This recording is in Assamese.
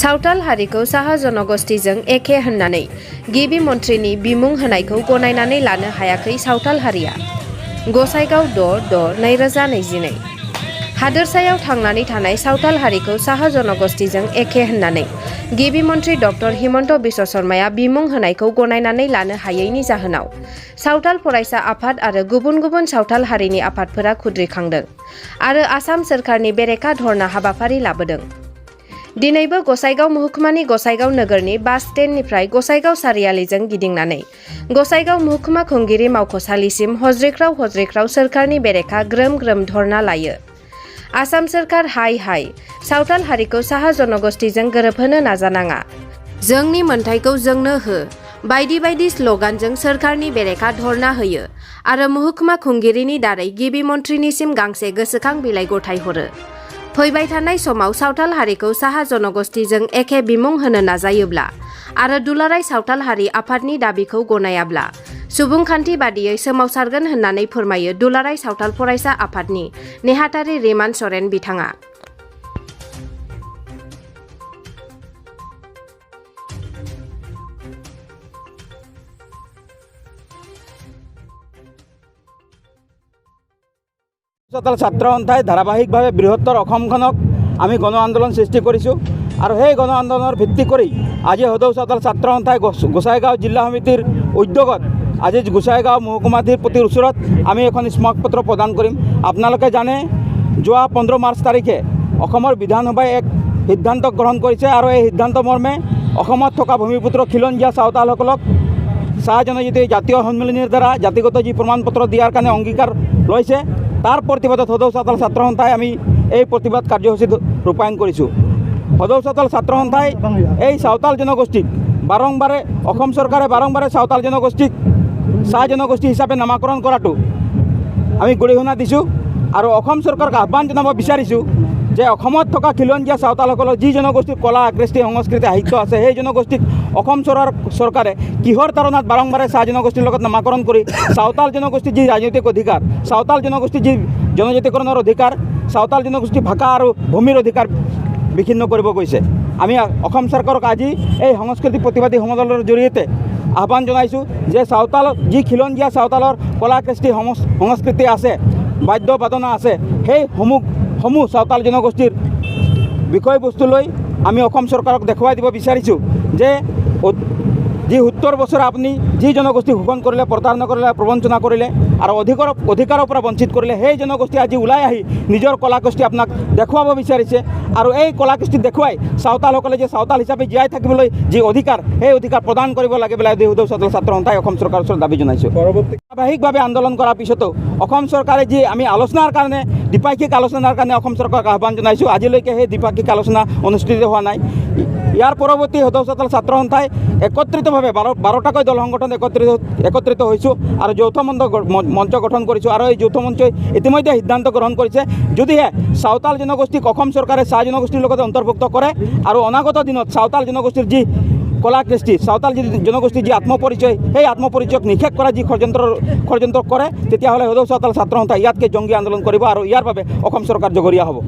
सावताल हारिखौ साहा जनगोष्ठीजों एखे होननानै गिबि मन्थ्रिनि बिमुं होनायखौ गनायनानै लानो हायाखै सावताल हारिया। गसाइगाव 6/6/2022 हादोरसायाव थांनानै थानाय सावताल हारिखौ साहा जनगोष्ठीजों एखे होननानै गिबि मन्थ्रि डक्टर हिमन्त बिश्व शर्माया बिमुं होनायखौ गनायनानै लानो हायैनि जाहोनाव सावताल फरायसा आफाद आरो गुबुन गुबुन सावताल हारिनि आफादफोरा खुद्रिखांदों आरो आसाम सोरखारनि बेरेखा धरना हाबाफारि लाबोदों। दिनैबो गसाइगाव महकुमानि गसाइगाव नोगोरनि बास स्टेन्डनिफ्राय गसाइगाव सारियालिजों गिदिंनानै गसाइगाव महकुमा खुंगिरि मावख'सालिसिम हज्रिख्राव सोरखारनि बेरेखा ग्रोम ग्रोम धरना लायो। आसाम सोरखार हाय सावताल हारिखौ साहा जनगोष्ठीजों गोरोबहोनो नाजानाङा, जोंनि मोन्थाइखौ जोंनो हो बायदि बायदि स्लगानजों सोरखारनि बेरेखा धरना होयो आरो महकुमा खुंगिरिनि दारै गिबि मन्थ्रिनिसिम गांसे गोसोखां बिलाइ गथायहरो। फैबाय थानाय समाव सावताल हारिखौ साहा जनगोष्ठीजों एखे बिमुं होनो नाजायोब्ला आरो दुलाराय सावताल हारि आफादनि दाबिखौ गनायाब्ला सुबुंखान्थि बादियै सोमावसारगोन होननानै फोरमायो दुलाराय सावताल फरायसा आफादनि नेहाथारि रिमान सरेन बिथाङा। সাঁওতাল ছাত্ৰ সন্থাই ধাৰাবাহিকভাৱে বৃহত্তৰ অসমখনক আমি গণ আন্দোলন সৃষ্টি কৰিছোঁ আৰু সেই গণ আন্দোলনৰ ভিত্তি কৰি আজি সদৌ সাঁওতাল ছাত্ৰ সন্থাই গোসাইগাঁও জিলা সমিতিৰ উদ্যোগত আজি গোসাইগাঁও মহকুমাধিপতিৰ ওচৰত আমি এখন স্মাৰকপত্ৰ প্ৰদান কৰিম। আপোনালোকে জানে যোৱা 15 মাৰ্চ তাৰিখে অসমৰ বিধানসভাই এক সিদ্ধান্ত গ্ৰহণ কৰিছে আৰু এই সিদ্ধান্ত মৰ্মে অসমত থকা ভূমিপুত্ৰ খিলঞ্জীয়া চাওতালসকলক চাহ জনজাতি জাতীয় সন্মিলনীৰ দ্বাৰা জাতিগত যি প্ৰমাণপত্ৰ দিয়াৰ কাৰণে অংগীকাৰ লৈছে তাৰ প্ৰতিবাদত সদৌ সাঁওতাল ছাত্ৰ সন্থাই আমি এই প্ৰতিবাদ কাৰ্যসূচীত ৰূপায়ণ কৰিছোঁ। সদৌ সাঁওতাল ছাত্ৰ সন্থাই এই চাওতাল জনগোষ্ঠীক বাৰম্বাৰে অসম চৰকাৰে বাৰম্বাৰে চাওতাল জনগোষ্ঠীক চাহ জনগোষ্ঠী হিচাপে নামাকৰণ কৰাটো আমি গৰিহণা দিছোঁ আৰু অসম চৰকাৰক আহ্বান জনাব বিচাৰিছোঁ যে অসমত থকা খিলঞ্জীয়া চাওতালসকলৰ যি জনগোষ্ঠীৰ কলা কৃষ্টি সংস্কৃতি সাহিত্য আছে সেই জনগোষ্ঠীক অসম চৰকাৰে কিহৰ তাৰণাত বাৰম্বাৰে চাহ জনগোষ্ঠীৰ লগত নামাকৰণ কৰি চাওতাল জনগোষ্ঠীৰ যি ৰাজনৈতিক অধিকাৰ, চাওতাল জনগোষ্ঠীৰ যি জনজাতিকৰণৰ অধিকাৰ, চাওতাল জনগোষ্ঠীৰ ভাষা আৰু ভূমিৰ অধিকাৰ বিচ্ছিন্ন কৰিব গৈছে। আমি অসম চৰকাৰক আজি এই সংস্কৃতি প্ৰতিবাদী সমদলৰ জৰিয়তে আহ্বান জনাইছোঁ যে চাওতাল যি খিলঞ্জীয়া চাওতালৰ কলা কৃষ্টি সংস্কৃতি আছে, বাদ্য বাদনা আছে, সেই সমূহ চাওতাল জনগোষ্ঠীৰ বিষয়বস্তু লৈ আমি অসম চৰকাৰক দেখুৱাই দিব বিচাৰিছোঁ যে যি 70 বছৰ আপুনি যি জনগোষ্ঠী শোষণ কৰিলে, প্ৰতাৰণা কৰিলে, প্ৰবঞ্চনা কৰিলে আৰু অধিকাৰৰ পৰা বঞ্চিত কৰিলে, সেই জনগোষ্ঠী আজি ওলাই আহি নিজৰ কলা কৃষ্টি আপোনাক দেখুৱাব বিচাৰিছে আৰু এই কলা কৃষ্টি দেখুৱাই চাওতালসকলে যে চাওতাল হিচাপে জীয়াই থাকিবলৈ যি অধিকাৰ, সেই অধিকাৰ প্ৰদান কৰিব লাগে বুলি সদৌ সাঁওতাল ছাত্ৰ সন্থাই অসম চৰকাৰৰ ওচৰত দাবী জনাইছোঁ। ধাৰাবাহিকভাৱে আন্দোলন কৰাৰ পিছতো অসম চৰকাৰে যি আমি আলোচনাৰ কাৰণে দ্বিপাক্ষিক আলোচনাৰ কাৰণে অসম চৰকাৰক আহ্বান জনাইছোঁ, আজিলৈকে সেই দ্বিপাক্ষিক আলোচনা অনুষ্ঠিত হোৱা নাই। ইয়াৰ পৰৱৰ্তী সদৌ সাঁওতাল ছাত্ৰ সন্থাই একত্ৰিতভাৱে 12টাকৈ দল সংগঠন একত্ৰিত হৈছোঁ আৰু যৌথ মঞ্চ গঠন কৰিছোঁ আৰু এই যৌথ মঞ্চই ইতিমধ্যে সিদ্ধান্ত গ্ৰহণ কৰিছে যদিহে চাওতাল জনগোষ্ঠীক অসম চৰকাৰে চাহ জনগোষ্ঠীৰ লগতে অন্তৰ্ভুক্ত কৰে আৰু অনাগত দিনত চাওতাল জনগোষ্ঠীৰ যি কলা কৃষ্টি, চাওতাল জনগোষ্ঠীৰ যি আত্মপৰিচয়, সেই আত্মপৰিচয়ক নিষেধ কৰা যি ষড়যন্ত্ৰ কৰে, তেতিয়াহ'লে সদৌ সাঁওতাল ছাত্ৰ সন্থাই ইয়াতকৈ জংগী আন্দোলন কৰিব আৰু ইয়াৰ বাবে অসম চৰকাৰ জগৰীয়া হ'ব।